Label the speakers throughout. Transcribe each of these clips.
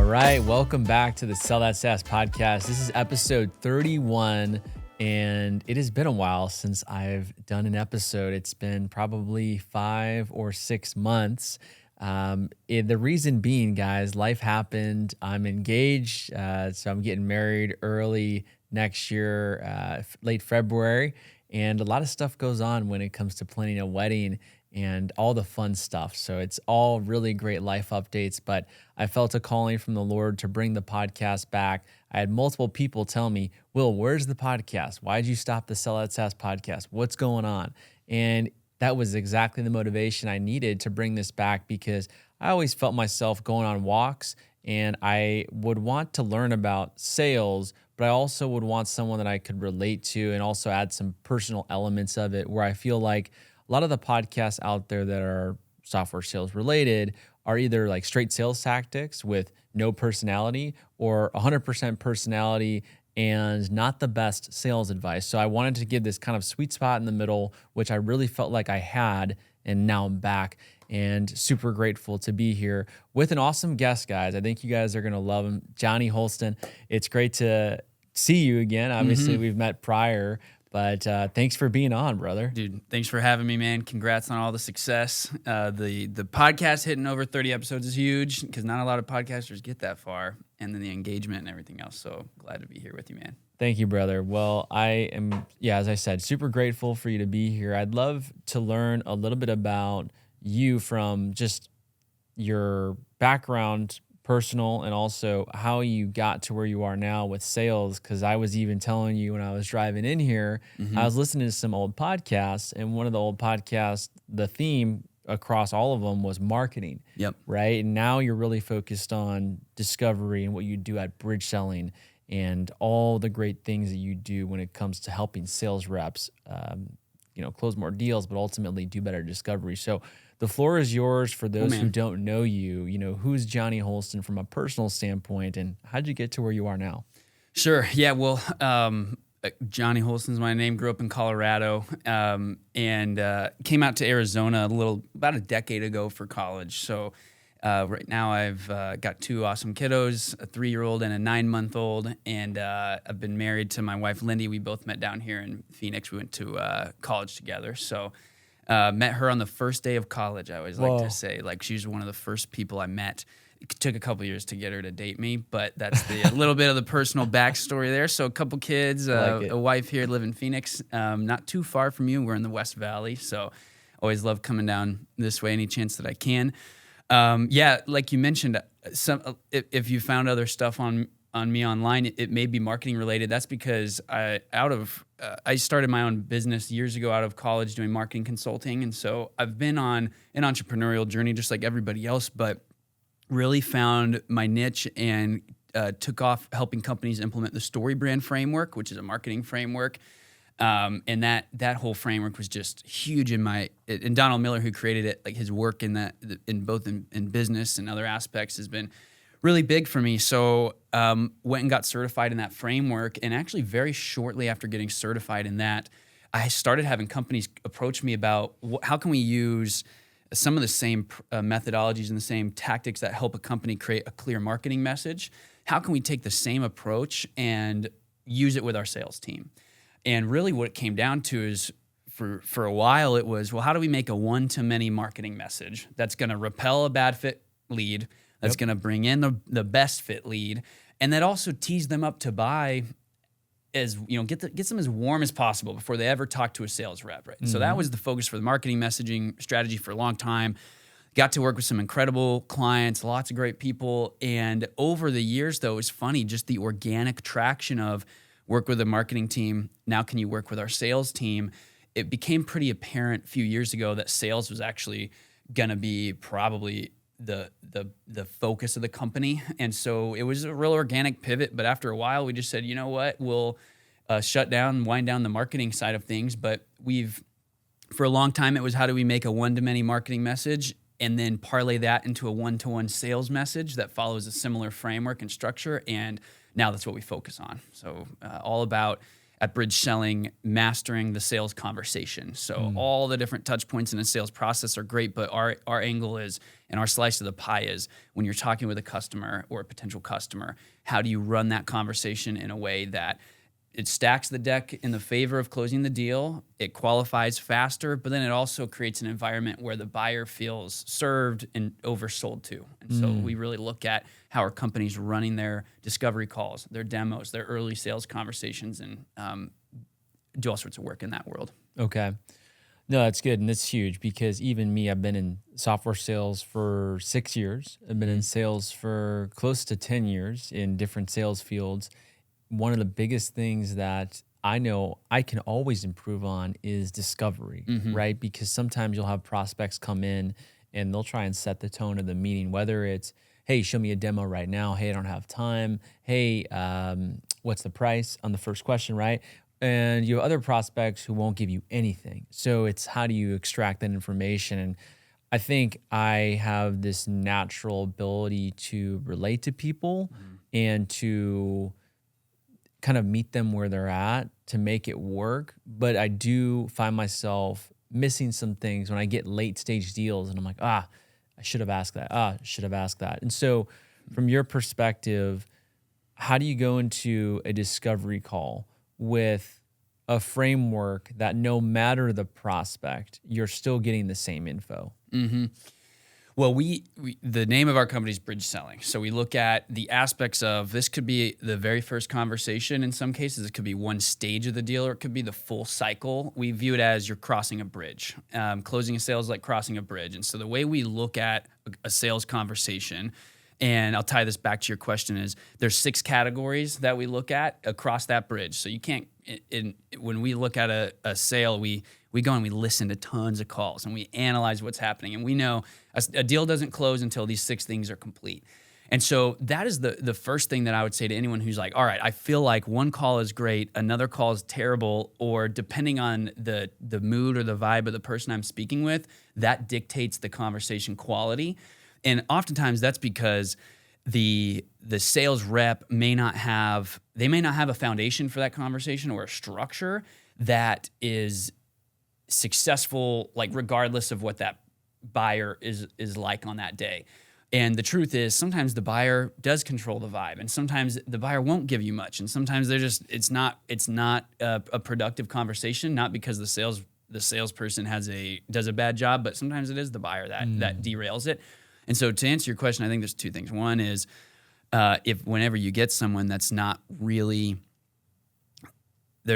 Speaker 1: right, welcome back to the Sell That SaaS podcast. This is episode 31, and it has been a while since I've done an episode. It's been probably 5 or 6 months. The reason being, guys, life happened. I'm engaged, so I'm getting married early next year, late February, and a lot of stuff goes on when it comes to planning a wedding and all the fun stuff. So it's all really great life updates, but I felt a calling from the Lord to bring the podcast back. I had multiple people tell me, Will, where's the podcast? Why'd you stop the Sell That SaaS podcast? What's going on? And that was exactly the motivation I needed to bring this back, because I always felt myself going on walks and I would want to learn about sales, but I also would want someone that I could relate to and also add some personal elements of it, where I feel like a lot of the podcasts out there that are software sales related are either like straight sales tactics with no personality, or 100% personality and not the best sales advice. So I wanted to give this kind of sweet spot in the middle, which I really felt like I had, and now I'm back and super grateful to be here with an awesome guest, guys. I think you guys are going to love him, Johnny Holsten. It's great to see you again. Obviously, we've met prior, but thanks for being on, brother.
Speaker 2: Dude, thanks for having me, man. Congrats on all the success. The podcast hitting over 30 episodes is huge, because not a lot of podcasters get that far, and then the engagement and everything else. So glad to be here with you, man.
Speaker 1: Thank you, brother. Well, I am, as I said, super grateful for you to be here. I'd love to learn a little bit about you, from just your background, personal, and also how you got to where you are now with sales. Because I was even telling you when I was driving in here, I was listening to some old podcasts, and one of the old podcasts, the theme across all of them was marketing.
Speaker 2: Yep.
Speaker 1: Right. And now you're really focused on discovery and what you do at bridge selling and all the great things that you do when it comes to helping sales reps, close more deals, but ultimately do better discovery. So the floor is yours for those who don't know you. Who's Johnny Holsten from a personal standpoint, and how'd you get to where you are now?
Speaker 2: Sure. Yeah. Well, Johnny Holsten's my name. Grew up in Colorado, and came out to Arizona about a decade ago for college. So right now I've got 2 awesome kiddos, a 3-year-old and a 9-month-old, and I've been married to my wife, Lindy. We both met down here in Phoenix. We went to college together. So met her on the first day of college, I always like to say. Like, she's one of the first people I met. It took a couple years to get her to date me, but that's a little bit of the personal backstory there. So a couple kids, a wife here, live in Phoenix, not too far from you. We're in the West Valley, so always love coming down this way any chance that I can. Like you mentioned, if you found other stuff on me online, it may be marketing related. That's because I started my own business years ago out of college doing marketing consulting. And so I've been on an entrepreneurial journey just like everybody else, but really found my niche and took off helping companies implement the Story Brand framework, which is a marketing framework. And that whole framework was just huge and Donald Miller, who created it, like his work in both business and other aspects, has been really big for me. So went and got certified in that framework, and actually very shortly after getting certified in that, I started having companies approach me about how can we use some of the same methodologies and the same tactics that help a company create a clear marketing message. How can we take the same approach and use it with our sales team? And really what it came down to is, for a while, it was, well, how do we make a one-to-many marketing message that's going to repel a bad fit lead, that's going to bring in the best fit lead, and that also tease them up to buy, as get them as warm as possible before they ever talk to a sales rep, right? So that was the focus for the marketing messaging strategy for a long time. Got to work with some incredible clients, lots of great people, and over the years, though, it was funny, just the organic traction of work with a marketing team. Now can you work with our sales team? It became pretty apparent a few years ago that sales was actually going to be probably the focus of the company. And so it was a real organic pivot. But after a while, we just said, you know what, we'll shut down and wind down the marketing side of things. But for a long time, it was how do we make a one-to-many marketing message and then parlay that into a one-to-one sales message that follows a similar framework and structure. And now that's what we focus on. So all about at Bridge Selling, mastering the sales conversation. So all the different touch points in a sales process are great, but our angle is, and our slice of the pie is, when you're talking with a customer or a potential customer, how do you run that conversation in a way that it stacks the deck in the favor of closing the deal, it qualifies faster, but then it also creates an environment where the buyer feels served and oversold to. And so we really look at how our companies running their discovery calls, their demos, their early sales conversations, and do all sorts of work in that world.
Speaker 1: Okay. No, that's good. And it's huge because even me, I've been in software sales for 6 years. I've been in sales for close to 10 years in different sales fields. One of the biggest things that I know I can always improve on is discovery, right? Because sometimes you'll have prospects come in and they'll try and set the tone of the meeting, whether it's, hey, show me a demo right now. Hey, I don't have time. Hey, what's the price on the first question, right? And you have other prospects who won't give you anything. So it's how do you extract that information? And I think I have this natural ability to relate to people and to kind of meet them where they're at to make it work. But I do find myself missing some things when I get late stage deals and I'm like, I should have asked that. Should have asked that. And so from your perspective, how do you go into a discovery call with a framework that no matter the prospect, you're still getting the same info?
Speaker 2: Well, we the name of our company is Bridge Selling. So we look at the aspects of, this could be the very first conversation. In some cases, it could be one stage of the deal, or it could be the full cycle. We view it as you're crossing a bridge. Closing a sale is like crossing a bridge. And so the way we look at a sales conversation, and I'll tie this back to your question, is there's 6 categories that we look at across that bridge. So you can't, when we look at a sale, we go and we listen to tons of calls and we analyze what's happening. And we know a deal doesn't close until these 6 things are complete. And so that is the first thing that I would say to anyone who's like, all right, I feel like one call is great, another call is terrible, or depending on the mood or the vibe of the person I'm speaking with, that dictates the conversation quality. And oftentimes that's because the sales rep may not have a foundation for that conversation or a structure that is successful, like regardless of what that buyer is like on that day. And the truth is, sometimes the buyer does control the vibe, and sometimes the buyer won't give you much, and sometimes it's not a productive conversation, not because the salesperson does a bad job, but sometimes it is the buyer that derails it. And so to answer your question, I think there's 2 things. One is if whenever you get someone that's they're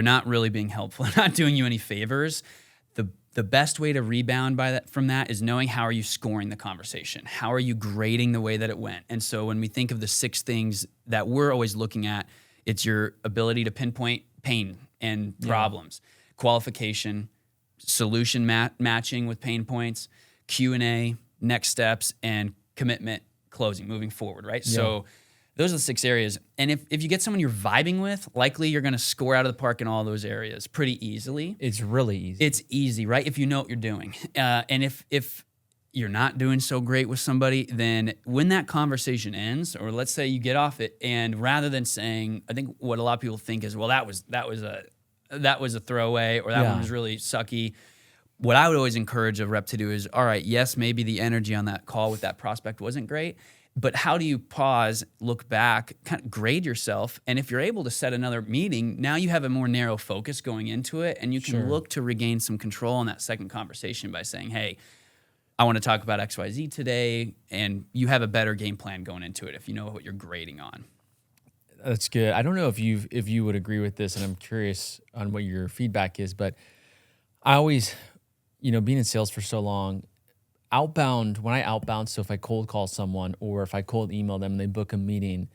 Speaker 2: not really being helpful, not doing you any favors, the best way to rebound from that is knowing, how are you scoring the conversation? How are you grading the way that it went? And so when we think of the 6 things that we're always looking at, it's your ability to pinpoint pain and problems, qualification, solution matching with pain points, Q&A, next steps, and commitment, closing, moving forward, right? Yeah. So those are the 6 areas. And if you get someone you're vibing with, likely you're going to score out of the park in all those areas pretty easily.
Speaker 1: It's really easy.
Speaker 2: It's easy, right? If you know what you're doing. And if you're not doing so great with somebody, then when that conversation ends, or let's say you get off it, and rather than saying, I think what a lot of people think is, well, that was a throwaway, or that one was really sucky. What I would always encourage a rep to do is, all right, yes, maybe the energy on that call with that prospect wasn't great, but how do you pause, look back, kind of grade yourself? And if you're able to set another meeting, now you have a more narrow focus going into it, and you can look to regain some control in that second conversation by saying, hey, I want to talk about XYZ today, and you have a better game plan going into it if you know what you're grading on.
Speaker 1: That's good. I don't know if you would agree with this, and I'm curious on what your feedback is, but I always, being in sales for so long, when I outbound, so if I cold call someone or if I cold email them and they book a meeting,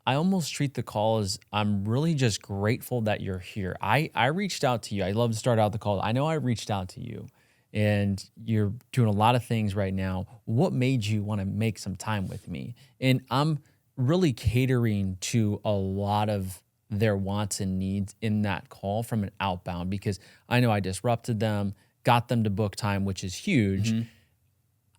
Speaker 1: I almost treat the call as, I'm really just grateful that you're here. I reached out to you. I love to start out the call. I know I reached out to you, and you're doing a lot of things right now. What made you want to make some time with me? And I'm really catering to a lot of their wants and needs in that call from an outbound, because I know I disrupted them, got them to book time, which is huge.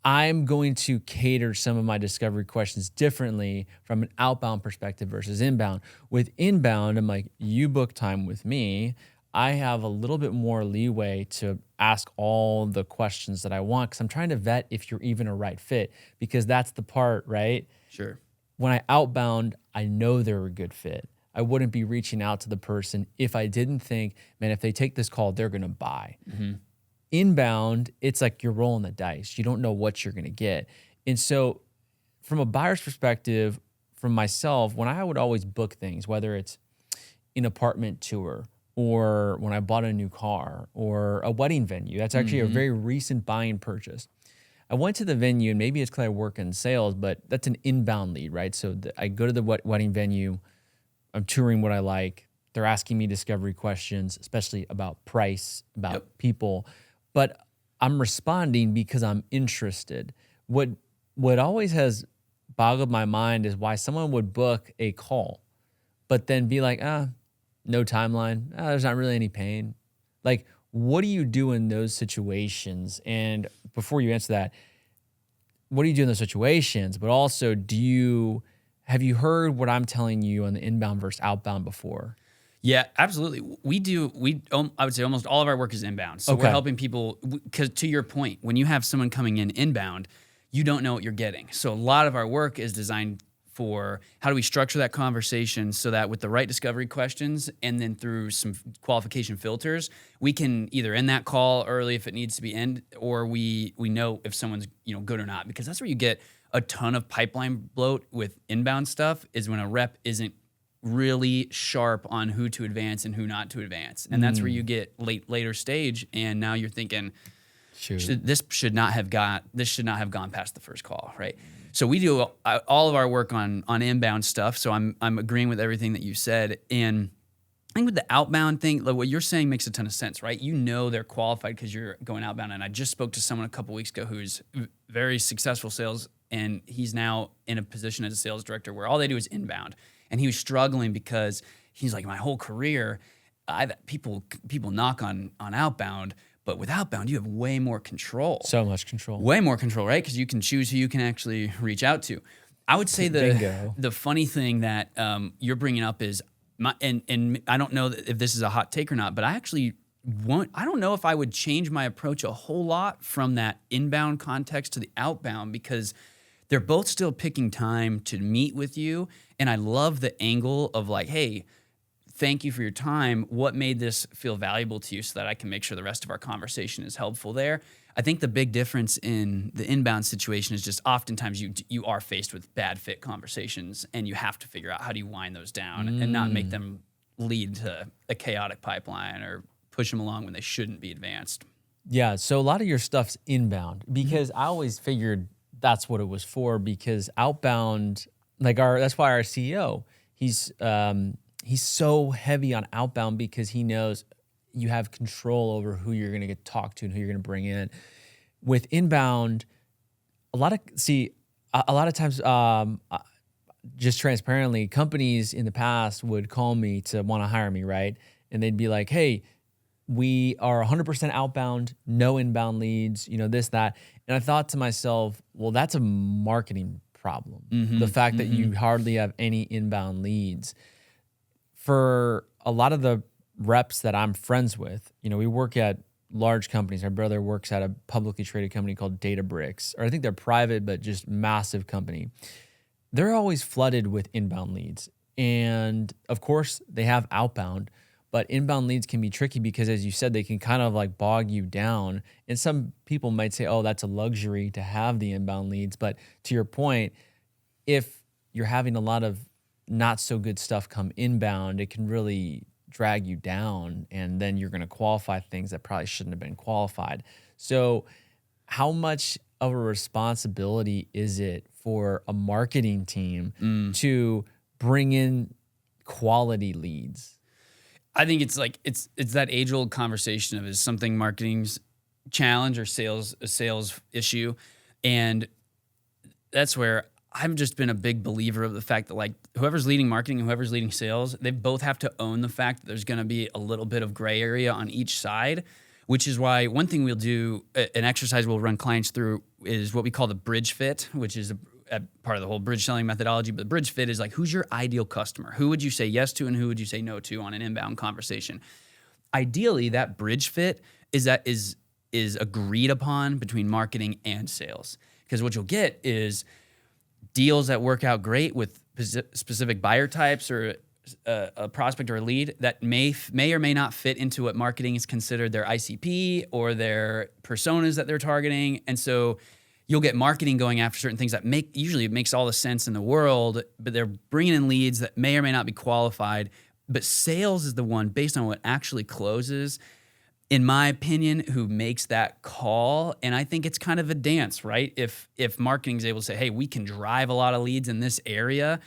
Speaker 1: I'm going to cater some of my discovery questions differently from an outbound perspective versus inbound. With inbound, I'm like, you book time with me. I have a little bit more leeway to ask all the questions that I want because I'm trying to vet if you're even a right fit, because that's the part, right?
Speaker 2: Sure.
Speaker 1: When I outbound, I know they're a good fit. I wouldn't be reaching out to the person if I didn't think, man, if they take this call, they're going to buy. Inbound, it's like you're rolling the dice. You don't know what you're going to get. And so from a buyer's perspective, from myself, when I would always book things, whether it's an apartment tour or when I bought a new car or a wedding venue, that's actually a very recent buying purchase. I went to the venue, and maybe it's because I work in sales, but that's an inbound lead, right? So I go to the wedding venue, I'm touring what I like. They're asking me discovery questions, especially about price, about people. But I'm responding because I'm interested. What always has boggled my mind is why someone would book a call, but then be like, no timeline. There's not really any pain. Like, what do you do in those situations? And before you answer that, what do you do in those situations? But also, have you heard what I'm telling you on the inbound versus outbound before?
Speaker 2: Yeah, absolutely. I would say almost all of our work is inbound. So we're helping people, because to your point, when you have someone coming in inbound, you don't know what you're getting. So a lot of our work is designed for how do we structure that conversation so that with the right discovery questions and then through some qualification filters, we can either end that call early if it needs to be end, or we know if someone's good or not. Because that's where you get a ton of pipeline bloat with inbound stuff, is when a rep isn't really sharp on who to advance and who not to advance. And that's where you get later stage, and now you're thinking, this should not have gone past the first call, right? So we do all of our work on inbound stuff. So I'm agreeing with everything that you said. And I think with the outbound thing, like what you're saying makes a ton of sense, right? You know they're qualified because you're going outbound. And I just spoke to someone a couple weeks ago who's very successful sales, and he's now in a position as a sales director where all they do is inbound. And he was struggling because he's like, my whole career, people knock on outbound, but with outbound, you have way more control.
Speaker 1: So much control.
Speaker 2: Way more control, right? Because you can choose who you can actually reach out to. I would say the funny thing that you're bringing up is, and I don't know if this is a hot take or not, but I don't know if I would change my approach a whole lot from that inbound context to the outbound, because they're both still picking time to meet with you. And I love the angle of like, hey, thank you for your time. What made this feel valuable to you so that I can make sure the rest of our conversation is helpful there? I think the big difference in the inbound situation is just oftentimes you are faced with bad fit conversations, and you have to figure out how do you wind those down and not make them lead to a chaotic pipeline or push them along when they shouldn't be advanced.
Speaker 1: Yeah, so a lot of your stuff's inbound, because I always figured that's what it was for, because outbound, that's why our CEO, he's so heavy on outbound, because he knows you have control over who you're going to get talked to and who you're going to bring in. With inbound, a lot of times, just transparently, companies in the past would call me to want to hire me, right? And they'd be like, hey, we are 100% outbound, no inbound leads, this, that. And I thought to myself, well, that's a marketing problem. The fact that you hardly have any inbound leads. For a lot of the reps that I'm friends with, we work at large companies. My brother works at a publicly traded company called Databricks, or I think they're private, but just massive company. They're always flooded with inbound leads. And of course, they have outbound, but inbound leads can be tricky because, as you said, they can kind of like bog you down. And some people might say, oh, that's a luxury to have the inbound leads. But to your point, if you're having a lot of not so good stuff come inbound, it can really drag you down, and then you're going to qualify things that probably shouldn't have been qualified. So how much of a responsibility is it for a marketing team to bring in quality leads?
Speaker 2: I think it's that age-old conversation of, is something marketing's challenge or a sales issue? And that's where I've just been a big believer of the fact that, like, whoever's leading marketing and whoever's leading sales, they both have to own the fact that there's going to be a little bit of gray area on each side, which is why one thing we'll do, an exercise we'll run clients through is what we call the bridge fit, which is a part of the whole bridge selling methodology. But the bridge fit is like, who's your ideal customer? Who would you say yes to and who would you say no to on an inbound conversation? Ideally, that bridge fit is agreed upon between marketing and sales. Because what you'll get is deals that work out great with specific buyer types or a prospect or a lead that may or may not fit into what marketing is considered their ICP or their personas that they're targeting. And so you'll get marketing going after certain things that usually it makes all the sense in the world, but they're bringing in leads that may or may not be qualified. But sales is the one based on what actually closes, in my opinion, who makes that call. And I think it's kind of a dance, right? If marketing is able to say, hey, we can drive a lot of leads in this area,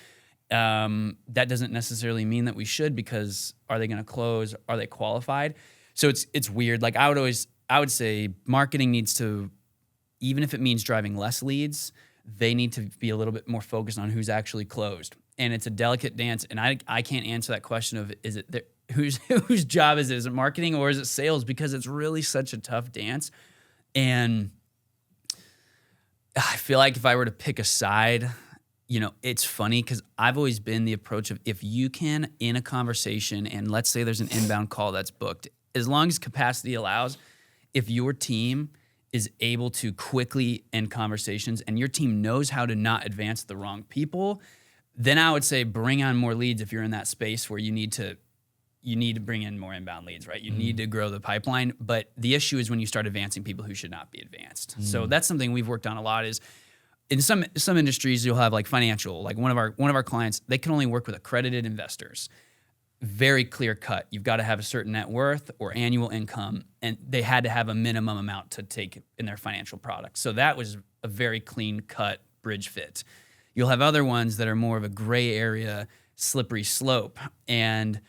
Speaker 2: that doesn't necessarily mean that we should, because are they going to close? Are they qualified? So it's weird. Like I would say marketing needs to, even if it means driving less leads, they need to be a little bit more focused on who's actually closed. And it's a delicate dance. And I can't answer that question of whose job is it? Is it marketing or is it sales? Because it's really such a tough dance. And I feel like if I were to pick a side, it's funny because I've always been the approach of, if you can, in a conversation, and let's say there's an inbound call that's booked, as long as capacity allows, if your team is able to quickly end conversations and your team knows how to not advance the wrong people, then I would say bring on more leads if you're in that space where you need to bring in more inbound leads, right? You need to grow the pipeline. But the issue is when you start advancing people who should not be advanced. So that's something we've worked on a lot. Is in some industries, you'll have like financial, like one of our clients, they can only work with accredited investors. Very clear cut. You've got to have a certain net worth or annual income, and they had to have a minimum amount to take in their financial product. So that was a very clean cut bridge fit. You'll have other ones that are more of a gray area, slippery slope. And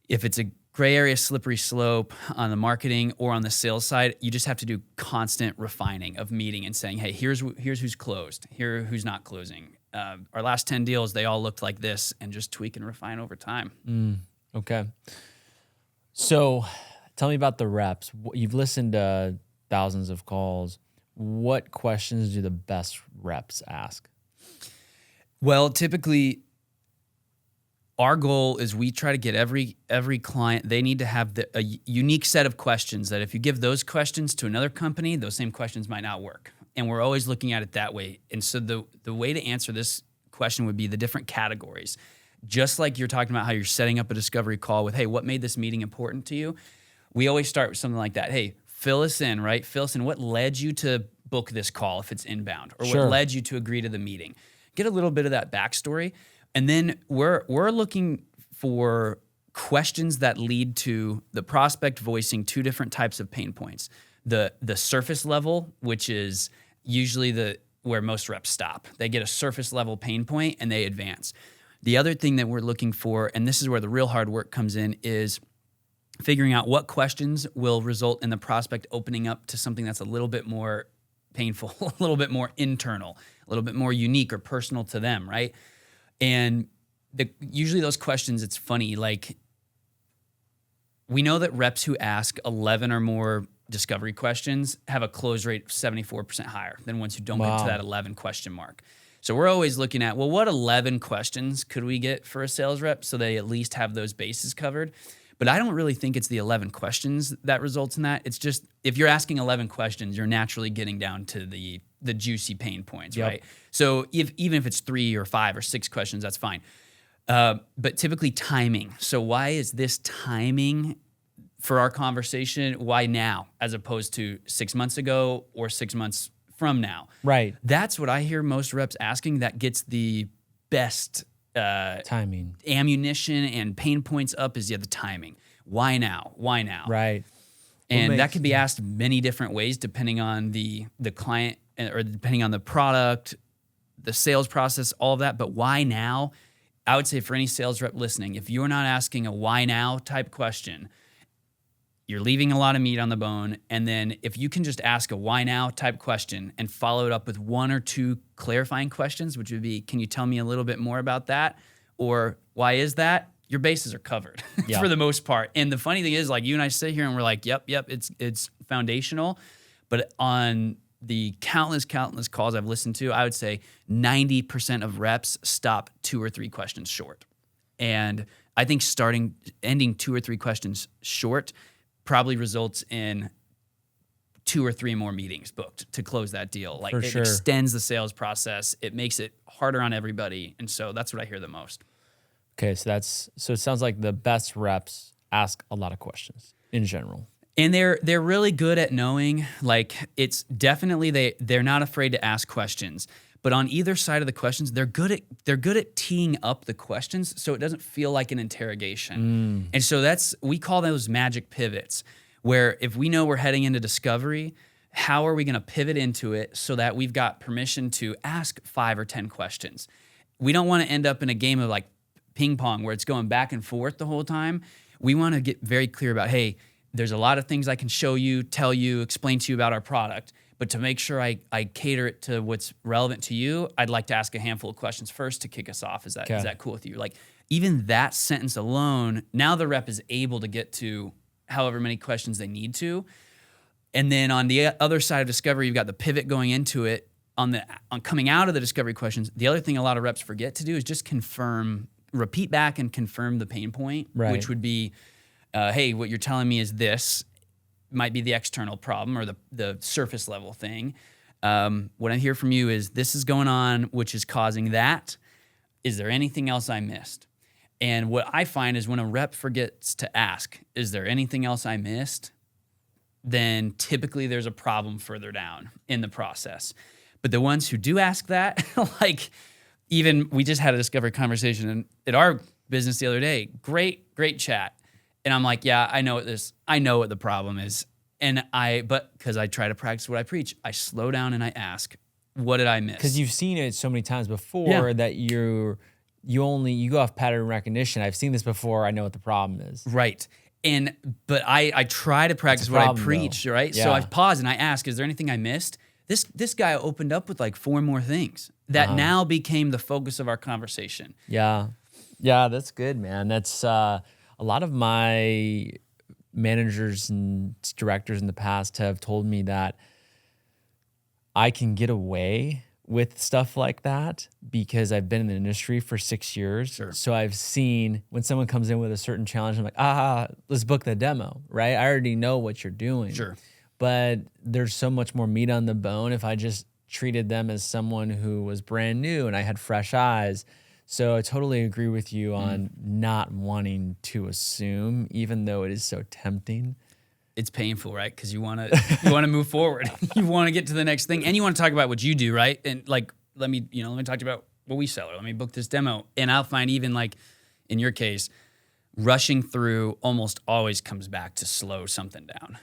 Speaker 2: if it's a gray area, slippery slope on the marketing or on the sales side, you just have to do constant refining of meeting and saying, hey, here's who's closed, here who's not closing. Our last 10 deals, they all looked like this, and just tweak and refine over time.
Speaker 1: Okay. So tell me about the reps. You've listened to thousands of calls. What questions do the best reps ask?
Speaker 2: Well, typically, our goal is we try to get every client, they need to have a unique set of questions that if you give those questions to another company, those same questions might not work. And we're always looking at it that way. And so the way to answer this question would be the different categories. Just like you're talking about how you're setting up a discovery call with, hey, what made this meeting important to you? We always start with something like that. Hey, fill us in, right? Fill us in. What led you to book this call if it's inbound? Or
Speaker 1: Sure.
Speaker 2: What led you to agree to the meeting? Get a little bit of that backstory. And then we're looking for questions that lead to the prospect voicing two different types of pain points. The surface level, which is usually where most reps stop. They get a surface level pain point and they advance. The other thing that we're looking for, and this is where the real hard work comes in, is figuring out what questions will result in the prospect opening up to something that's a little bit more painful, a little bit more internal, a little bit more unique or personal to them, right? And usually those questions, it's funny, like we know that reps who ask 11 or more discovery questions have a close rate of 74% higher than ones who don't get to that 11 question mark. So we're always looking at, well, what 11 questions could we get for a sales rep so they at least have those bases covered? But I don't really think it's the 11 questions that results in that. It's just, if you're asking 11 questions, you're naturally getting down to the juicy pain points, right? So even if it's 3 or 5 or 6 questions, that's fine. But typically timing. So why is this timing for our conversation? Why now, as opposed to 6 months ago or 6 months from now?
Speaker 1: Right.
Speaker 2: That's what I hear most reps asking. That gets the best
Speaker 1: timing,
Speaker 2: ammunition, and pain points up is the timing. Why now? Why now?
Speaker 1: Right.
Speaker 2: And that can be asked many different ways depending on the client or depending on the product, the sales process, all of that. But why now? I would say for any sales rep listening, if you're not asking a why now type question, you're leaving a lot of meat on the bone. And then if you can just ask a why now type question and follow it up with 1 or 2 clarifying questions, which would be, can you tell me a little bit more about that? Or why is that? your bases are covered
Speaker 1: Yeah.
Speaker 2: for the most part. And the funny thing is, like, you and I sit here and we're like, yep, it's foundational. But on the countless calls I've listened to, I would say 90% of reps stop 2 or 3 questions short. And I think ending 2 or 3 questions short probably results in 2 or 3 more meetings booked to close that deal. Like, it extends the sales process. It makes it harder on everybody. And so that's what I hear the most.
Speaker 1: Okay, so it sounds like the best reps ask a lot of questions in general.
Speaker 2: And they're really good at knowing, like, it's definitely they're not afraid to ask questions. But on either side of the questions, they're good at teeing up the questions so it doesn't feel like an interrogation. And so we call those magic pivots, where if we know we're heading into discovery, how are we going to pivot into it so that we've got permission to ask 5 or 10 questions? We don't want to end up in a game of like ping pong where it's going back and forth the whole time. We want to get very clear about, hey, there's a lot of things I can show you, tell you, explain to you about our product. But to make sure I cater it to what's relevant to you, I'd like to ask a handful of questions first to kick us off. Is that cool with you? Like, even that sentence alone, now the rep is able to get to however many questions they need to. And then on the other side of discovery, you've got the pivot going into it. On coming out of the discovery questions, the other thing a lot of reps forget to do is just repeat back and confirm the pain point, which would be, hey, what you're telling me is this. Might be the external problem or the surface level thing. What I hear from you is this is going on, which is causing that. Is there anything else I missed? And what I find is when a rep forgets to ask, is there anything else I missed? Then typically there's a problem further down in the process. But the ones who do ask that, like, even we just had a discovery conversation at our business the other day. Great chat. And I'm like, yeah, I know what the problem is. But because I try to practice what I preach, I slow down and I ask, what did I miss?
Speaker 1: Because you've seen it so many times before that you go off pattern recognition. I've seen this before. I know what the problem is.
Speaker 2: Right. But I try to practice what I preach, though. Right? Yeah. So I pause and I ask, is there anything I missed? This guy opened up with like 4 more things that now became the focus of our conversation.
Speaker 1: Yeah. Yeah, that's good, man. That's a lot of my managers and directors in the past have told me that I can get away with stuff like that because I've been in the industry for 6 years.
Speaker 2: Sure.
Speaker 1: So I've seen when someone comes in with a certain challenge, I'm like, let's book the demo, right? I already know what you're doing.
Speaker 2: Sure.
Speaker 1: But there's so much more meat on the bone if I just treated them as someone who was brand new and I had fresh eyes. So I totally agree with you on not wanting to assume, even though it is so tempting.
Speaker 2: It's painful, right? Because you want to move forward. You want to get to the next thing, and you want to talk about what you do, right? And like, let me talk about what we sell, or let me book this demo. And I'll find even like in your case, rushing through almost always comes back to slow something down.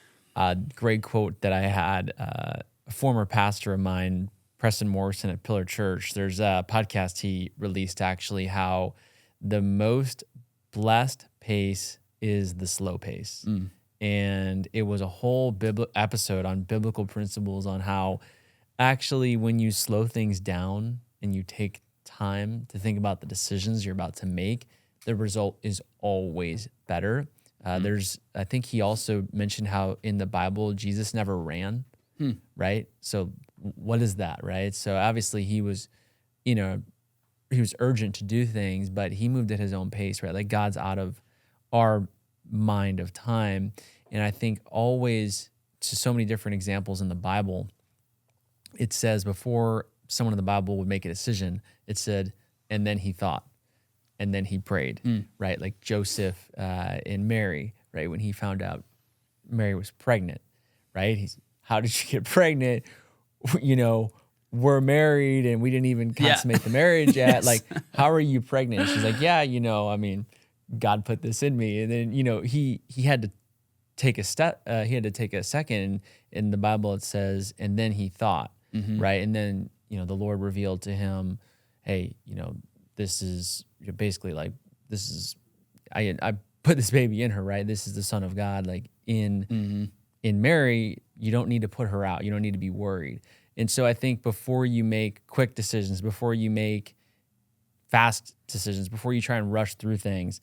Speaker 1: Great quote that I had. A former pastor of mine, Preston Morrison at Pillar Church, there's a podcast he released actually how the most blessed pace is the slow pace. And it was a whole episode on biblical principles on how actually when you slow things down and you take time to think about the decisions you're about to make, the result is always better. I think he also mentioned how in the Bible, Jesus never ran, right? So what is that, right? So obviously he was urgent to do things, but he moved at his own pace, right? Like God's out of our mind of time. And I think always, to so many different examples in the Bible, it says before someone in the Bible would make a decision, it said, and then he thought, and then he prayed, right? Like Joseph and Mary, right? When he found out Mary was pregnant, right? How did you get pregnant? We're married and we didn't even consummate the marriage yet. Yes. Like, how are you pregnant? She's like, God put this in me. And then, he had to take a step, he had to take a second. In the Bible, it says, and then he thought, right? And then, the Lord revealed to him, hey, this is basically like, I put this baby in her, right? This is the Son of God. Like in Mary, you don't need to put her out. You don't need to be worried. And so I think before you make quick decisions, before you make fast decisions, before you try and rush through things,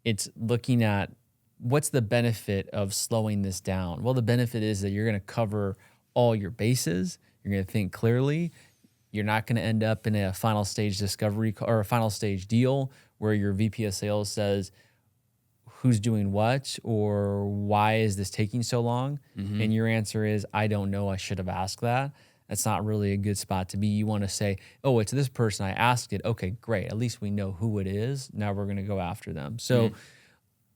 Speaker 1: it's looking at what's the benefit of slowing this down. Well, the benefit is that you're going to cover all your bases. You're going to think clearly. You're not going to end up in a final stage discovery or a final stage deal where your VP of sales says, who's doing what, or why is this taking so long? And your answer is, I don't know. I should have asked that. That's not really a good spot to be. You want to say, oh, it's this person. I asked it. Okay, great. At least we know who it is. Now we're going to go after them. So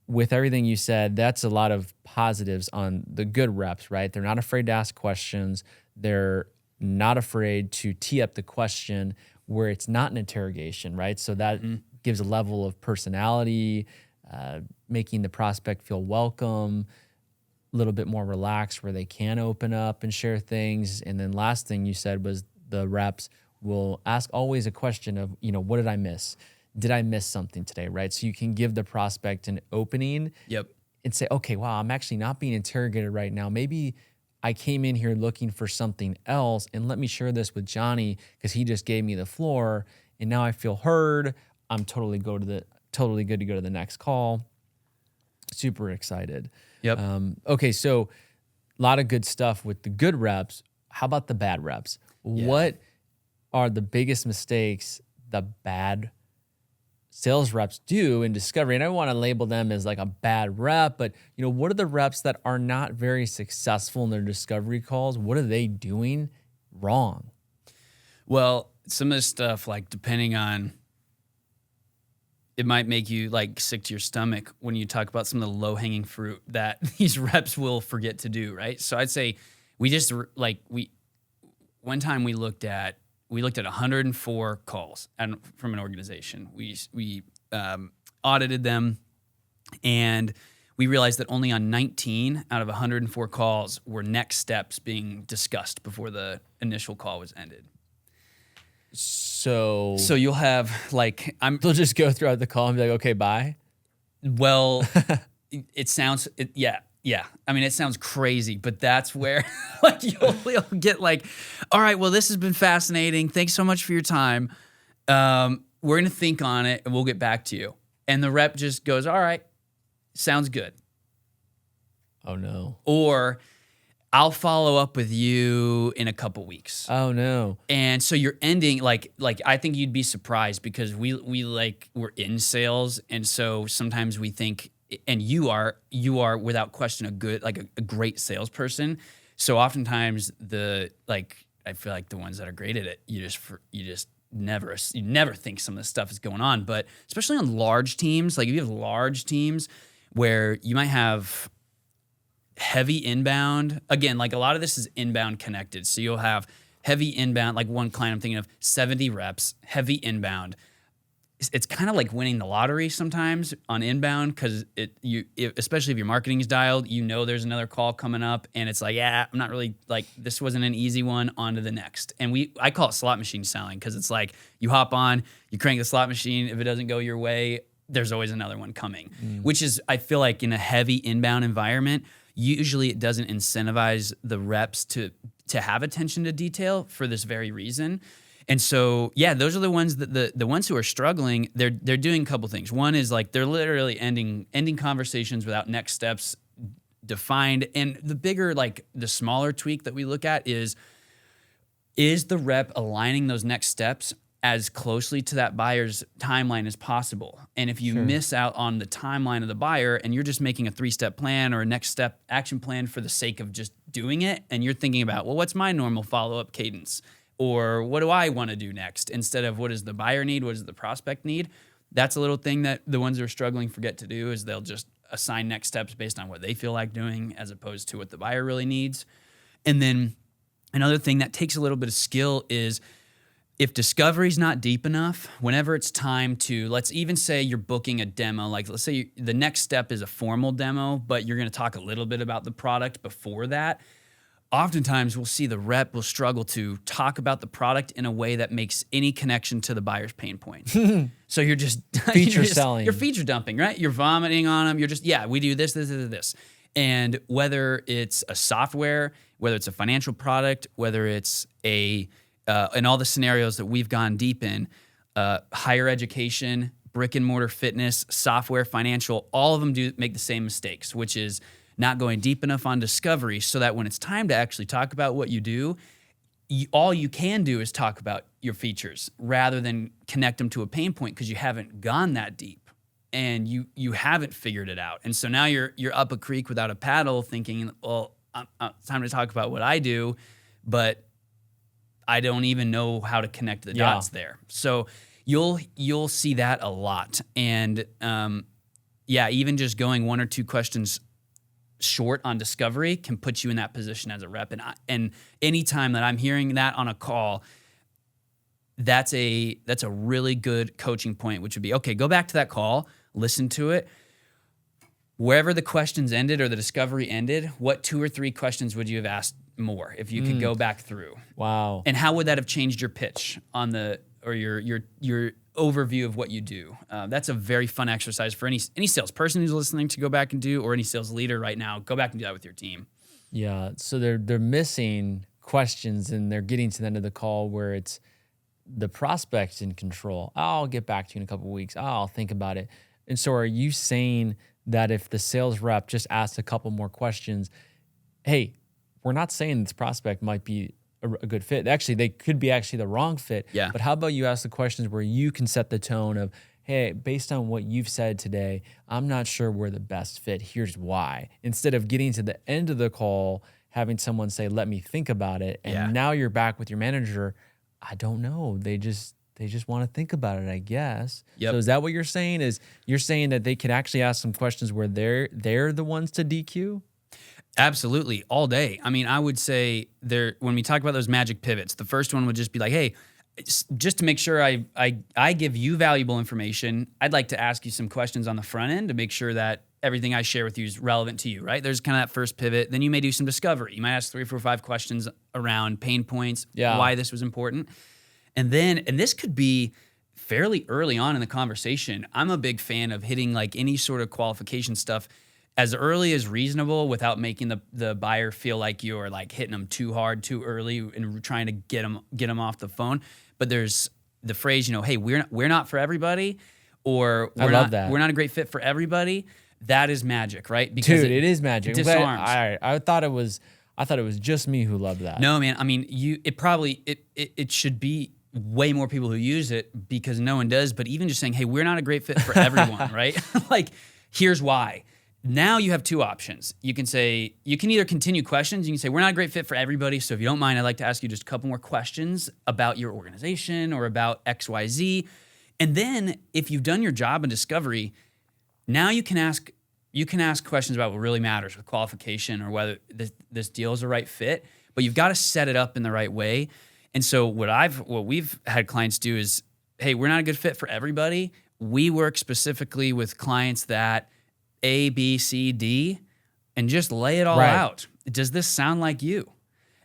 Speaker 1: with everything you said, that's a lot of positives on the good reps, right? They're not afraid to ask questions. They're not afraid to tee up the question where it's not an interrogation, right? So that gives a level of personality, making the prospect feel welcome, a little bit more relaxed where they can open up and share things. And then last thing you said was the reps will ask always a question of, what did I miss? Did I miss something today, right? So you can give the prospect an opening and say, okay, wow, I'm actually not being interrogated right now. Maybe I came in here looking for something else, and let me share this with Johnny because he just gave me the floor, and now I feel heard. I'm totally good to go to the next call. Super excited. Okay, so a lot of good stuff with the good reps. How about the bad reps? What are the biggest mistakes the bad sales reps do in discovery? And I don't want to label them as like a bad rep, but what are the reps that are not very successful in their discovery calls? What are they doing wrong?
Speaker 2: Well, some of this stuff, like depending on, it might make you like sick to your stomach when you talk about some of the low-hanging fruit that these reps will forget to do, right? So I'd say one time we looked at 104 calls from an organization. We audited them, and we realized that only on 19 out of 104 calls were next steps being discussed before the initial call was ended.
Speaker 1: So
Speaker 2: you'll have
Speaker 1: they'll just go throughout the call and be like, okay, bye.
Speaker 2: Well, it sounds. I mean, it sounds crazy, but that's where you'll get all right, well, this has been fascinating. Thanks so much for your time. We're going to think on it and we'll get back to you. And the rep just goes, all right, sounds good.
Speaker 1: Oh no.
Speaker 2: Or I'll follow up with you in a couple weeks.
Speaker 1: Oh no.
Speaker 2: And so you're ending like I think you'd be surprised because we're in sales, and so sometimes we think, and you are without question a great salesperson. So oftentimes I feel like the ones that are great at it, you never think some of this stuff is going on. But especially on large teams, like if you have large teams where you might have heavy inbound, again, like a lot of this is inbound connected. So you'll have heavy inbound, like one client I'm thinking of, 70 reps, heavy inbound. It's kind of like winning the lottery sometimes on inbound, because especially if your marketing is dialed, there's another call coming up, and it's like, I'm not really this wasn't an easy one, on to the next. And I call it slot machine selling, because it's like you hop on, you crank the slot machine. If it doesn't go your way, there's always another one coming, which is, I feel like in a heavy inbound environment, usually it doesn't incentivize the reps to have attention to detail for this very reason. And so, those are the ones that the ones who are struggling, they're doing a couple things. One is they're literally ending conversations without next steps defined. And the bigger, the smaller tweak that we look at is the rep aligning those next steps as closely to that buyer's timeline as possible. And if you miss out on the timeline of the buyer and you're just making a 3-step plan or a next step action plan for the sake of just doing it, and you're thinking about, well, what's my normal follow-up cadence? Or what do I want to do next? Instead of what does the buyer need? What does the prospect need? That's a little thing that the ones who are struggling forget to do, is they'll just assign next steps based on what they feel like doing as opposed to what the buyer really needs. And then another thing that takes a little bit of skill is, if discovery's not deep enough, whenever it's time to, let's even say you're booking a demo, let's say the next step is a formal demo, but you're going to talk a little bit about the product before that. Oftentimes we'll see the rep will struggle to talk about the product in a way that makes any connection to the buyer's pain point. So you're just
Speaker 1: selling.
Speaker 2: You're feature dumping, right? You're vomiting on them. You're just, we do this. And whether it's a software, whether it's a financial product, whether it's in all the scenarios that we've gone deep in, higher education, brick and mortar fitness, software, financial, all of them make the same mistakes, which is not going deep enough on discovery so that when it's time to actually talk about what you do, all you can do is talk about your features rather than connect them to a pain point because you haven't gone that deep and you haven't figured it out. And so now you're up a creek without a paddle thinking, well, it's time to talk about what I do, but I don't even know how to connect the dots there. So you'll see that a lot. And even just going one or two questions short on discovery can put you in that position as a rep. And anytime that I'm hearing that on a call, that's a really good coaching point, which would be, okay, go back to that call, listen to it. Wherever the questions ended or the discovery ended, what 2 or 3 questions would you have asked more if you could go back through?
Speaker 1: Wow.
Speaker 2: And how would that have changed your pitch or your overview of what you do? That's a very fun exercise for any salesperson who's listening to go back and do, or any sales leader right now. Go back and do that with your team.
Speaker 1: Yeah. So they're missing questions and they're getting to the end of the call where it's the prospect's in control. I'll get back to you in a couple of weeks. I'll think about it. And so are you saying that if the sales rep just asks a couple more questions, hey, we're not saying this prospect might be a good fit. Actually, they could be actually the wrong fit.
Speaker 2: Yeah.
Speaker 1: But how about you ask the questions where you can set the tone of, hey, based on what you've said today, I'm not sure we're the best fit. Here's why. Instead of getting to the end of the call, having someone say, let me think about it. And now you're back with your manager. I don't know. They just want to think about it, I guess.
Speaker 2: Yep.
Speaker 1: So is that what you're saying? Is you're saying that they could actually ask some questions where they're the ones to DQ?
Speaker 2: Absolutely, all day. I mean, I would say when we talk about those magic pivots, the first one would just be like, hey, just to make sure I give you valuable information, I'd like to ask you some questions on the front end to make sure that everything I share with you is relevant to you, right? There's kind of that first pivot. Then you may do some discovery. You might ask 3, 4, 5 questions around pain points, why this was important. And this could be fairly early on in the conversation. I'm a big fan of hitting like any sort of qualification stuff as early as reasonable without making the buyer feel like you're like hitting them too hard, too early and trying to get them off the phone. But there's the phrase, hey, we're not for everybody, or we're not a great fit for everybody. That is magic, right?
Speaker 1: Because it is magic.
Speaker 2: Disarms.
Speaker 1: I thought it was just me who loved that.
Speaker 2: No, man. I mean, it should be way more people who use it because no one does. But even just saying, hey, we're not a great fit for everyone, right? Like, here's why. Now you have 2 options. You can either continue questions. You can say, we're not a great fit for everybody. So if you don't mind, I'd like to ask you just a couple more questions about your organization or about XYZ. And then if you've done your job in discovery, now you can ask questions about what really matters with qualification or whether this deal is the right fit. But you've got to set it up in the right way. And so what we've had clients do is, hey, we're not a good fit for everybody. We work specifically with clients that A, B, C, D, and just lay it all out. Does this sound like you?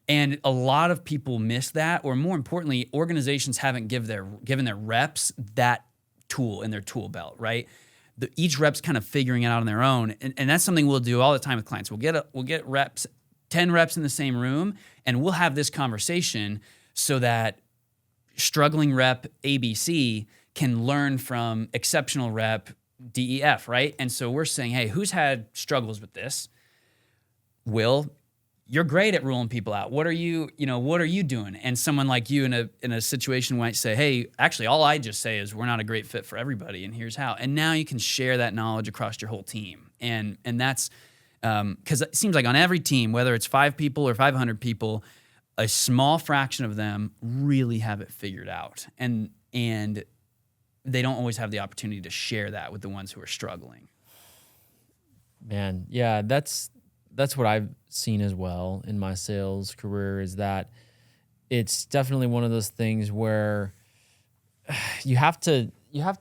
Speaker 2: And a lot of people miss that, or more importantly, organizations haven't given their reps that tool in their tool belt, right? Each rep's kind of figuring it out on their own, and that's something we'll do all the time with clients. We'll get reps, 10 reps in the same room, and we'll have this conversation so that struggling rep ABC can learn from exceptional rep DEF, right? And so we're saying, hey, who's had struggles with this? Will, you're great at ruling people out. What are you doing? And someone like you in a situation might say, hey, actually, all I just say is we're not a great fit for everybody, and here's how. And now you can share that knowledge across your whole team. And that's because it seems like on every team, whether it's 5 people or 500 people, a small fraction of them really have it figured out. And they don't always have the opportunity to share that with the ones who are struggling.
Speaker 1: Man, yeah, that's what I've seen as well in my sales career, is that it's definitely one of those things where you have to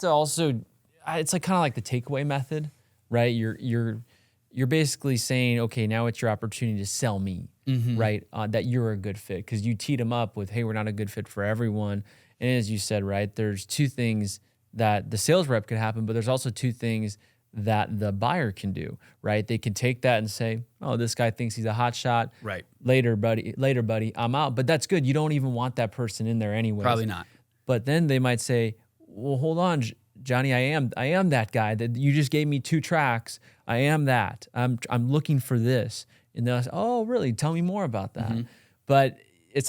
Speaker 1: also, it's like kind of like the takeaway method, right? You're basically saying, okay, now it's your opportunity to sell me, right? That you're a good fit, because you teed them up with, hey, we're not a good fit for everyone. And as you said, right, there's 2 things that the sales rep could happen, but there's also 2 things that the buyer can do, right? They can take that and say, oh, this guy thinks he's a hot shot.
Speaker 2: Right.
Speaker 1: Later, buddy, I'm out. But that's good. You don't even want that person in there anyway.
Speaker 2: Probably not.
Speaker 1: But then they might say, well, hold on, Johnny, I am that guy that you just gave me 2 tracks. I am that. I'm looking for this. And they'll say, oh, really? Tell me more about that. But it's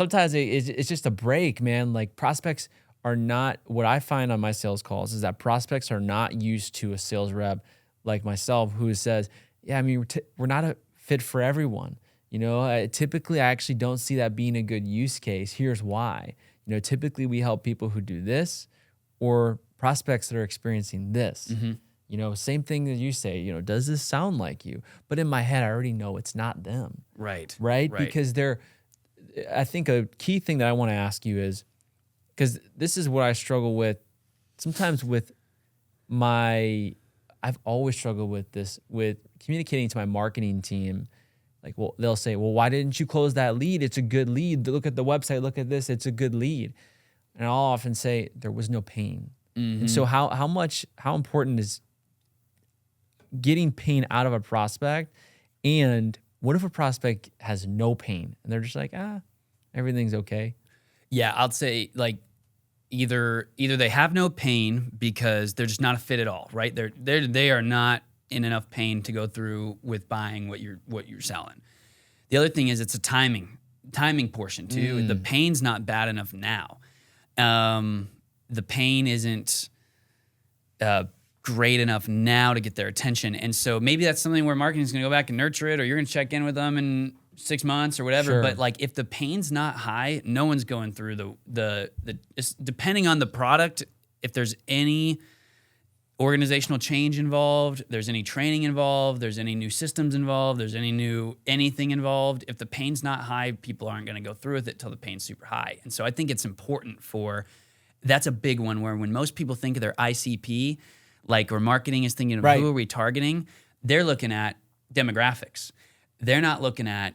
Speaker 1: just a break, man. Like prospects are not, what I find on my sales calls is that prospects are not used to a sales rep like myself who says, yeah, I mean, we're not a fit for everyone. Typically I actually don't see that being a good use case. Here's why. Typically we help people who do this or prospects that are experiencing this. Same thing that you say, does this sound like you? But in my head, I already know it's not them.
Speaker 2: Right.
Speaker 1: Because I think a key thing that I want to ask you is, because this is what I struggle with sometimes I've always struggled with this, with communicating to my marketing team. Like, well, they'll say, well, why didn't you close that lead? It's a good lead. Look at the website. Look at this. It's a good lead. And I'll often say there was no pain. And so how important is getting pain out of a prospect? And what if a prospect has no pain and they're just like, everything's okay?
Speaker 2: Yeah, I'll say like either they have no pain because they're just not a fit at all, right? They are not in enough pain to go through with buying what you're selling. The other thing is it's a timing portion too. The pain's not bad enough now. The pain isn't great enough now to get their attention. And so maybe that's something where marketing is going to go back and nurture it, or you're going to check in with them in 6 months or whatever.
Speaker 1: Sure.
Speaker 2: But like if the pain's not high, no one's going through the depending on the product, if there's any organizational change involved, there's any training involved, there's any new systems involved, there's anything involved. If the pain's not high, people aren't going to go through with it till the pain's super high. And so I think it's important that's a big one where when most people think of their ICP, like or marketing is thinking of who are we targeting, they're looking at demographics. They're not looking at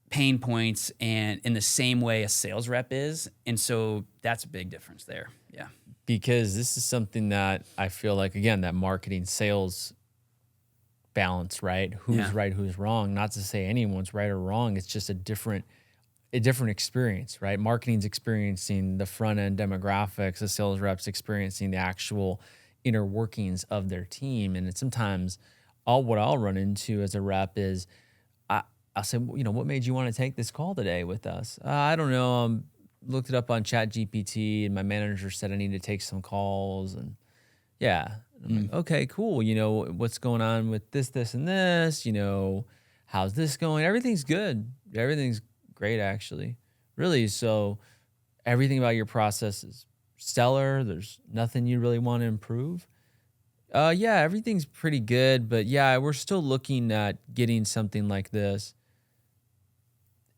Speaker 2: pain points and in the same way a sales rep is. And so that's a big difference there. Yeah.
Speaker 1: Because this is something that I feel like, again, that marketing sales balance, right? Who's right, who's wrong. Not to say anyone's right or wrong. It's just a different experience, right? Marketing's experiencing the front end demographics, the sales reps experiencing the actual inner workings of their team. And it's sometimes what I'll run into as a rep is I'll say, what made you want to take this call today with us? I don't know. Looked it up on ChatGPT and my manager said I need to take some calls. And I'm like, okay, cool. What's going on with this, and this, how's this going? Everything's good. Everything's great, actually. Really. So everything about your process is stellar. There's nothing you really want to improve. Everything's pretty good, but we're still looking at getting something like this.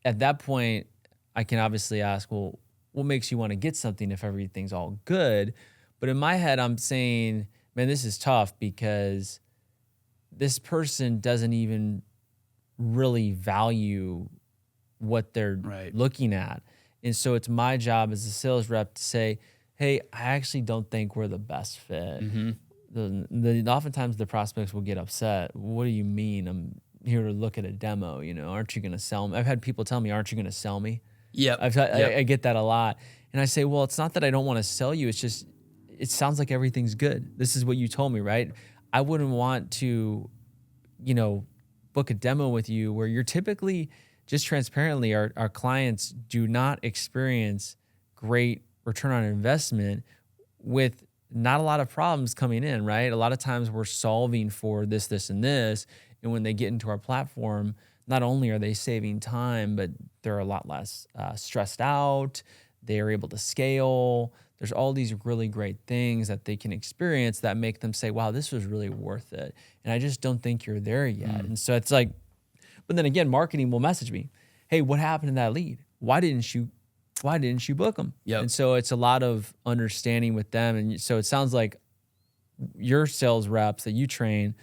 Speaker 1: At that point, I can obviously ask, well, what makes you want to get something if everything's all good? But in my head, I'm saying, man, this is tough because this person doesn't even really value what they're looking at. And so it's my job as a sales rep to say, hey, I actually don't think we're the best fit. Oftentimes the prospects will get upset. What do you mean? I'm here to look at a demo, aren't you going to sell me? I've had people tell me, aren't you going to sell me?
Speaker 2: Yeah.
Speaker 1: I get that a lot. And I say, well, it's not that I don't want to sell you. It's just, it sounds like everything's good. This is what you told me, right? I wouldn't want to, book a demo with you where you're typically, just transparently, our clients do not experience great return on investment with not a lot of problems coming in, right? A lot of times we're solving for this, and this. And when they get into our platform, not only are they saving time, but they're a lot less stressed out. They are able to scale. There's all these really great things that they can experience that make them say, wow, this was really worth it. And I just don't think you're there yet. And so it's like, but then again, marketing will message me, hey, what happened to that lead? Why didn't you book them?
Speaker 2: Yep.
Speaker 1: And so it's a lot of understanding with them. And so it sounds like your sales reps that you train,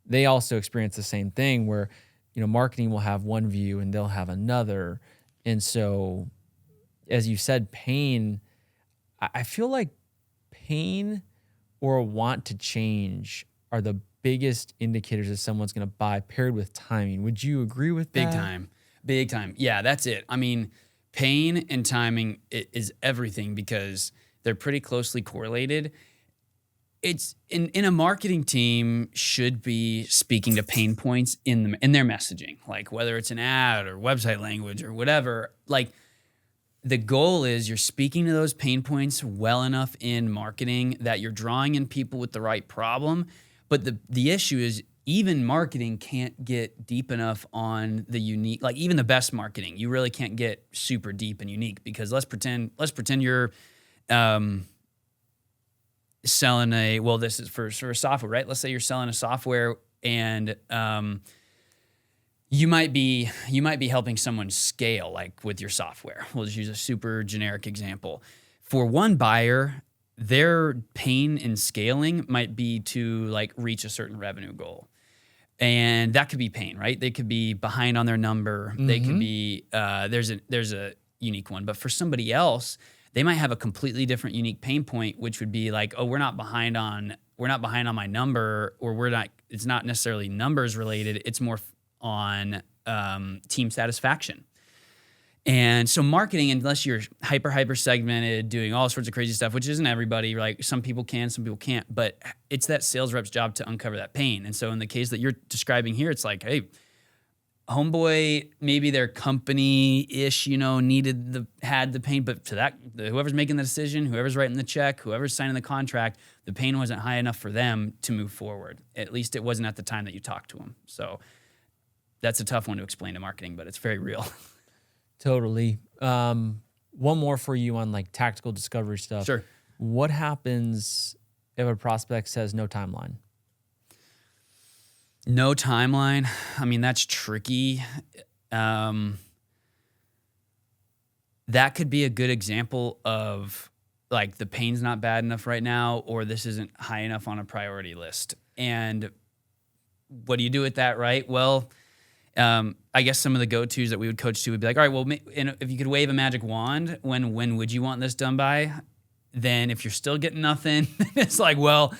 Speaker 1: they also experience the same thing where, marketing will have one view and they'll have another. And so, as you said, pain, I feel like pain or a want to change are the biggest indicators that someone's going to buy, paired with timing. Would you agree with that?
Speaker 2: Big time. Yeah, that's it. I mean, pain and timing is everything because they're pretty closely correlated. it's in a marketing team should be speaking to pain points in their messaging, like whether it's an ad or website language or whatever. Like the goal is you're speaking to those pain points well enough in marketing that you're drawing in people with the right problem. But the issue is even marketing can't get deep enough on the unique, like even the best marketing, you really can't get super deep and unique because let's pretend you're selling this is for software, right? Let's say you're selling a software and you might be helping someone scale like with your software. We'll just use a super generic example. For one buyer, their pain in scaling might be to like reach a certain revenue goal. And that could be pain, right? They could be behind on their number. Mm-hmm. They could be, there's a unique one. But for somebody else, they might have a completely different unique pain point, which would be like, oh, we're not behind on my number, or it's not necessarily numbers related. It's more on team satisfaction. And so marketing, unless you're hyper segmented, doing all sorts of crazy stuff, which isn't everybody, like some people can, some people can't, but it's that sales rep's job to uncover that pain. And so in the case that you're describing here, it's like, hey, homeboy, maybe their company-ish, had the pain, but to that, whoever's making the decision, whoever's writing the check, whoever's signing the contract, the pain wasn't high enough for them to move forward. At least it wasn't at the time that you talked to them. So that's a tough one to explain to marketing, but it's very real.
Speaker 1: Totally. One more for you on like tactical discovery stuff.
Speaker 2: Sure.
Speaker 1: What happens if a prospect says no timeline?
Speaker 2: No timeline. I mean, that's tricky. That could be a good example of like the pain's not bad enough right now, or this isn't high enough on a priority list. And what do you do with that, right? Well, I guess some of the go-tos that we would coach to would be like, all right, well, if you could wave a magic wand, when would you want this done by? Then if you're still getting nothing, it's like, well,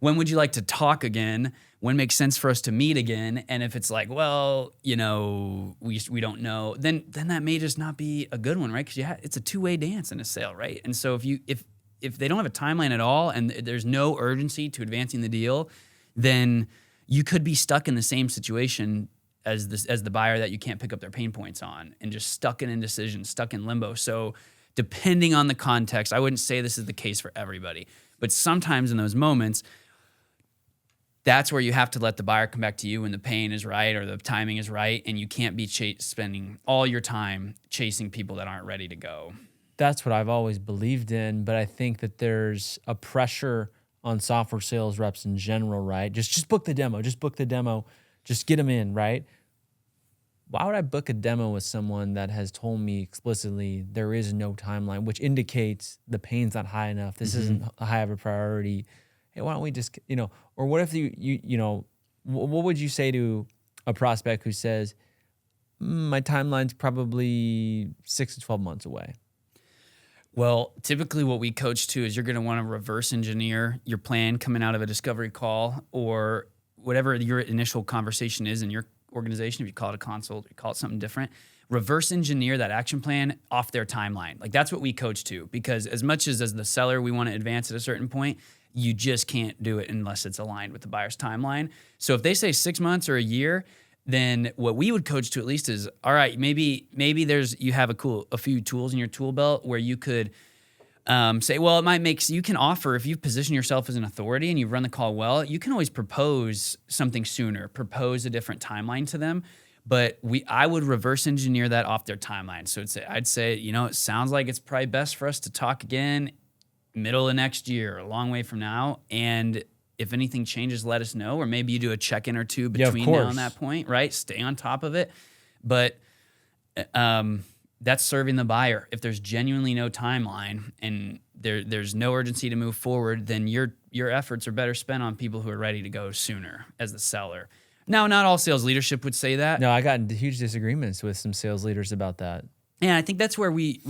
Speaker 2: when would you like to talk again? When makes sense for us to meet again? And if it's like, well, we don't know, then that may just not be a good one, right? Because it's a two-way dance in a sale, right? And so if they don't have a timeline at all and there's no urgency to advancing the deal, then you could be stuck in the same situation as the buyer that you can't pick up their pain points on, and just stuck in indecision, stuck in limbo. So depending on the context, I wouldn't say this is the case for everybody, but sometimes in those moments, that's where you have to let the buyer come back to you when the pain is right or the timing is right, and you can't be spending all your time chasing people that aren't ready to go.
Speaker 1: That's what I've always believed in, but I think that there's a pressure on software sales reps in general, right? Just book the demo, just get them in, right? Why would I book a demo with someone that has told me explicitly there is no timeline, which indicates the pain's not high enough, this isn't high of a priority? Hey, why don't we just, or what if what would you say to a prospect who says, my timeline's probably 6 to 12 months away?
Speaker 2: Well, typically what we coach to is you're going to want to reverse engineer your plan coming out of a discovery call or whatever your initial conversation is in your organization. If you call it a consult, you call it something different. Reverse engineer that action plan off their timeline. Like that's what we coach to, because as much as the seller, we want to advance at a certain point, you just can't do it unless it's aligned with the buyer's timeline. So if they say 6 months or a year, then what we would coach to at least is, all right, maybe you have a few tools in your tool belt where you could say, well, it might make, you can offer, if you position yourself as an authority and you've run the call well, you can always propose something sooner, propose a different timeline to them. But I would reverse engineer that off their timeline. So I'd say, it sounds like it's probably best for us to talk again middle of next year, a long way from now. And if anything changes, let us know. Or maybe you do a check-in or two between now and that point, right? Stay on top of it. But that's serving the buyer. If there's genuinely no timeline and there's no urgency to move forward, then your efforts are better spent on people who are ready to go sooner as the seller. Now, not all sales leadership would say that.
Speaker 1: No, I got into huge disagreements with some sales leaders about that.
Speaker 2: Yeah, I think that's where we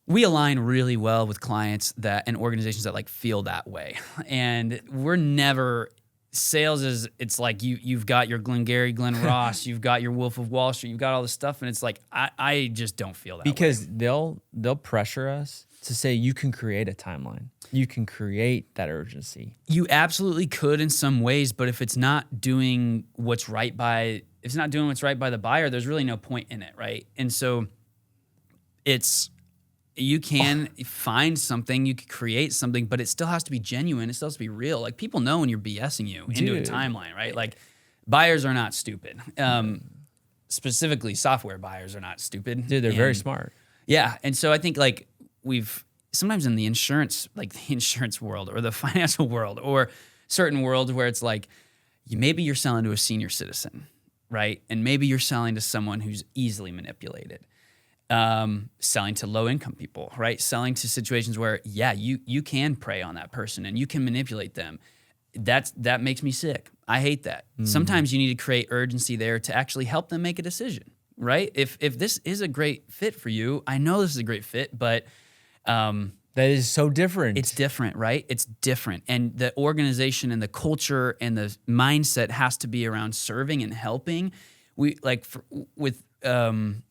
Speaker 2: align really well with clients and organizations that like feel that way. And we're never sales it's like you've got your Glengarry Glen Ross, you've got your Wolf of Wall Street, you've got all this stuff, and it's like I just don't feel that
Speaker 1: because
Speaker 2: way.
Speaker 1: they'll pressure us to say you can create a timeline, you can create that urgency.
Speaker 2: You absolutely could in some ways, but if it's not doing what's right by the buyer, there's really no point in it, right? And so you can find something, you can create something, but it still has to be genuine. It still has to be real. Like, people know when you're BSing you into a timeline, right? Like, buyers are not stupid. Specifically, software buyers are not stupid.
Speaker 1: Dude, they're very smart.
Speaker 2: Yeah, and so I think like sometimes in the insurance world or the financial world or certain worlds where it's like maybe you're selling to a senior citizen, right? And maybe you're selling to someone who's easily manipulated. Selling to low income people, right? Selling to situations where, you can prey on that person and you can manipulate them. That makes me sick. I hate that. Sometimes you need to create urgency there to actually help them make a decision, right? If this is a great fit for you, I know this is a great fit, but
Speaker 1: that is so different.
Speaker 2: It's different, right? It's different. And the organization and the culture and the mindset has to be around serving and helping.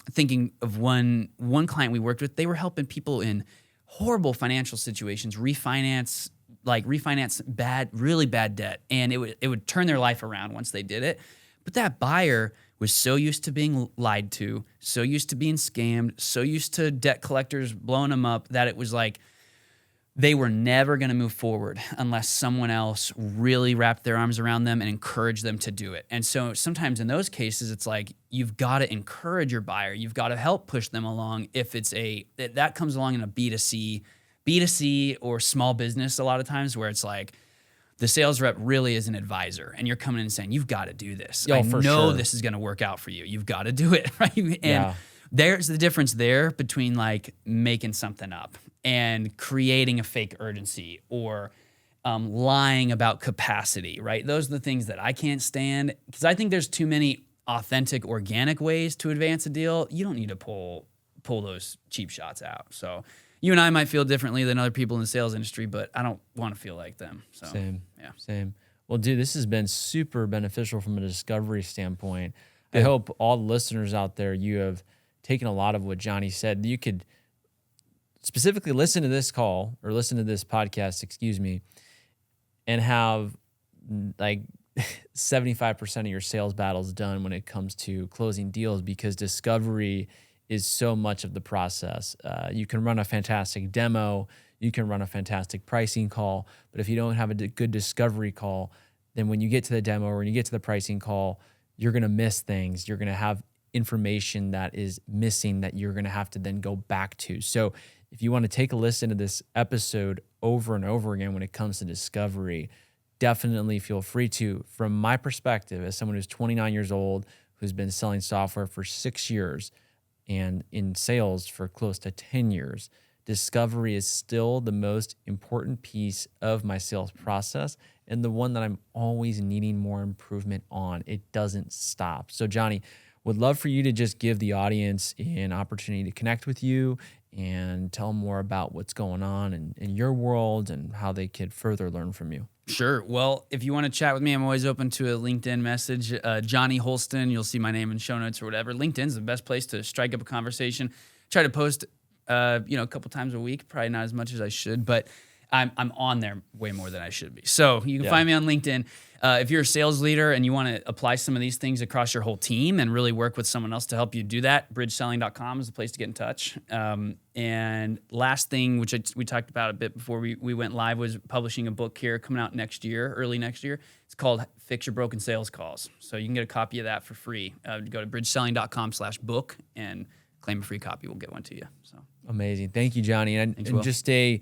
Speaker 2: Thinking of one client we worked with, they were helping people in horrible financial situations refinance really bad debt, and it would turn their life around once they did it. But that buyer was so used to being lied to, so used to being scammed, so used to debt collectors blowing them up, that it was like they were never going to move forward unless someone else really wrapped their arms around them and encouraged them to do it. And so sometimes in those cases, it's like you've got to encourage your buyer. You've got to help push them along. If it's that comes along in a B2C or small business a lot of times, where it's like the sales rep really is an advisor and you're coming in and saying, you've got to do this. I know this is going to work out for you. You've got to do it, right? And there's the difference there between like making something up and creating a fake urgency or lying about capacity, right? Those are the things that I can't stand, because I think there's too many authentic, organic ways to advance a deal. You don't need to pull those cheap shots out. So you and I might feel differently than other people in the sales industry, but I don't want to feel like them. So,
Speaker 1: Same. Well, dude, this has been super beneficial from a discovery standpoint. I hope all the listeners out there, you have taken a lot of what Johnny said. You could specifically listen to this call or listen to this podcast, and have like 75% of your sales battles done when it comes to closing deals, because discovery is so much of the process. You can run a fantastic demo, you can run a fantastic pricing call, but if you don't have a good discovery call, then when you get to the demo or when you get to the pricing call, you're going to miss things. You're going to have information that is missing that you're going to have to then go back to. So if you want to take a listen to this episode over and over again when it comes to discovery, definitely feel free to. From my perspective, as someone who's 29 years old, who's been selling software for 6 years and in sales for close to 10 years, discovery is still the most important piece of my sales process and the one that I'm always needing more improvement on. It doesn't stop. So Johnny, would love for you to just give the audience an opportunity to connect with you and tell them more about what's going on in your world and how they could further learn from you.
Speaker 2: Sure. Well, if you want to chat with me, I'm always open to a LinkedIn message. Johnny Holsten, you'll see my name in show notes or whatever. LinkedIn's the best place to strike up a conversation. Try to post, a couple times a week, probably not as much as I should, but I'm on there way more than I should be. So you can find me on LinkedIn. If you're a sales leader and you want to apply some of these things across your whole team and really work with someone else to help you do that, bridgeselling.com is the place to get in touch. And last thing, which we talked about a bit before we went live, was publishing a book here coming out early next year. It's called Fix Your Broken Sales Calls. So you can get a copy of that for free. Go to bridgeselling.com/book and claim a free copy. We'll get one to you. So
Speaker 1: amazing. Thank you, Johnny. And just a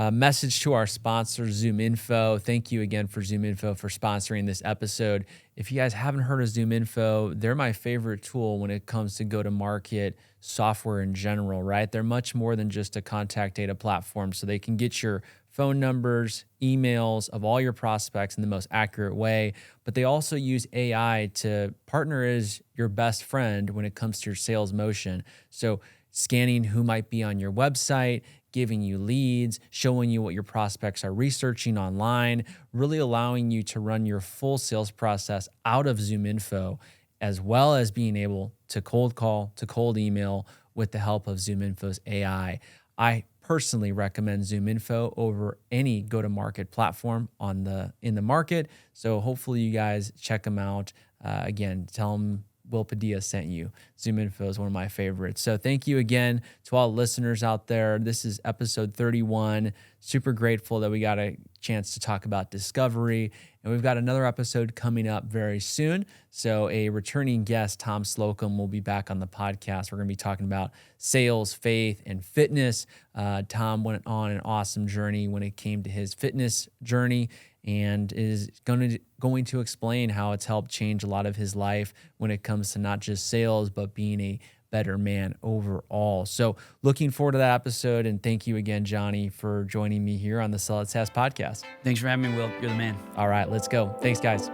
Speaker 1: message to our sponsor, ZoomInfo. Thank you again for ZoomInfo for sponsoring this episode. If you guys haven't heard of ZoomInfo, they're my favorite tool when it comes to go-to-market software in general, right? They're much more than just a contact data platform, so they can get your phone numbers, emails of all your prospects in the most accurate way, but they also use AI to partner as your best friend when it comes to your sales motion. So scanning who might be on your website, giving you leads, showing you what your prospects are researching online, really allowing you to run your full sales process out of ZoomInfo, as well as being able to cold call, to cold email with the help of ZoomInfo's AI. I personally recommend ZoomInfo over any go-to-market platform in the market. So hopefully you guys check them out. Again, tell them Will Padilla sent you. ZoomInfo is one of my favorites. So thank you again to all listeners out there. This is episode 31. Super grateful that we got a chance to talk about discovery. And we've got another episode coming up very soon. So a returning guest, Tom Slocum, will be back on the podcast. We're going to be talking about sales, faith, and fitness. Tom went on an awesome journey when it came to his fitness journey, and is going to explain how it's helped change a lot of his life when it comes to not just sales, but being a better man overall. So looking forward to that episode. And thank you again, Johnny, for joining me here on the Sell That SaaS podcast.
Speaker 2: Thanks for having me, Will. You're the man.
Speaker 1: All right, let's go. Thanks, guys.